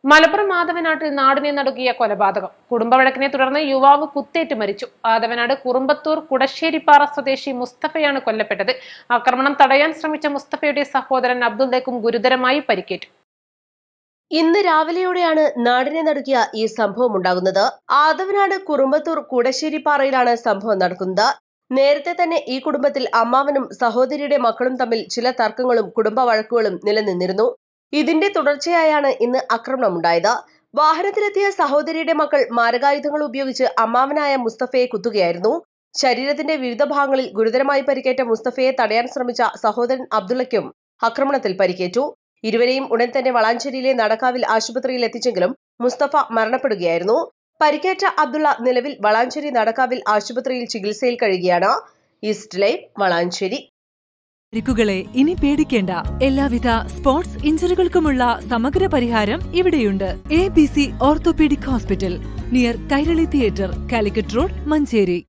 മലപ്പുറം ആദവനാട്ടിൽ നാടിനെ നടുക്കിയ കൊലപാതകം. കുടുംബവഴക്കിനെ തുടർന്ന് യുവാവ് കുത്തേറ്റ് മരിച്ചു. ആദവനാട് കുറുമ്പത്തൂർ കുടശ്ശേരിപ്പാറ സ്വദേശി മുസ്തഫയാണ് കൊല്ലപ്പെട്ടത്. ആക്രമണം തടയാൻ ശ്രമിച്ച മുസ്തഫയുടെ സഹോദരൻ അബ്ദുള്ളയ്ക്കും ഗുരുതരമായി പരിക്കേറ്റു. ഇന്ന് രാവിലെയോടെയാണ് നാടിനെ നടുക്കിയ ഈ സംഭവം ഉണ്ടാകുന്നത്. ആദവനാട് കുറുമ്പത്തൂർ കുടശ്ശേരിപ്പാറയിലാണ് സംഭവം നടക്കുന്നത്. നേരത്തെ തന്നെ ഈ കുടുംബത്തിൽ അമ്മാവനും സഹോദരിയുടെ മക്കളും തമ്മിൽ ചില തർക്കങ്ങളും കുടുംബ വഴക്കുകളും നിലനിന്നിരുന്നു. ഇതിന്റെ തുടർച്ചയായാണ് ഇന്ന് ആക്രമണമുണ്ടായത്. വാഹനത്തിലെത്തിയ സഹോദരിയുടെ മക്കൾ മാരകായുധങ്ങൾ ഉപയോഗിച്ച് അമ്മാവനായ മുസ്തഫയെ കുത്തുകയായിരുന്നു. ശരീരത്തിന്റെ വിവിധ ഭാഗങ്ങളിൽ ഗുരുതരമായി പരിക്കേറ്റ മുസ്തഫയെ തടയാൻ ശ്രമിച്ച സഹോദരൻ അബ്ദുള്ളയ്ക്കും ആക്രമണത്തിൽ പരിക്കേറ്റു. ഇരുവരെയും ഉടൻ തന്നെ വളാഞ്ചേരിയിലെ നടക്കാവിൽ ആശുപത്രിയിൽ എത്തിച്ചെങ്കിലും മുസ്തഫ മരണപ്പെടുകയായിരുന്നു. പരിക്കേറ്റ അബ്ദുള്ള നിലവിൽ വളാഞ്ചേരി നടക്കാവിൽ ആശുപത്രിയിൽ ചികിത്സയിൽ കഴിയുകയാണ്. East live, Valanchery. പരിക്കുകളെ ഇനി പേടിക്കേണ്ട. എല്ലാവിധ സ്പോർട്സ് ഇഞ്ചുറികൾക്കുമുള്ള സമഗ്ര പരിഹാരം ഇവിടെയുണ്ട്. ABC orthopaedic hospital, near Kairali theatre, Calicut road, Manjeri.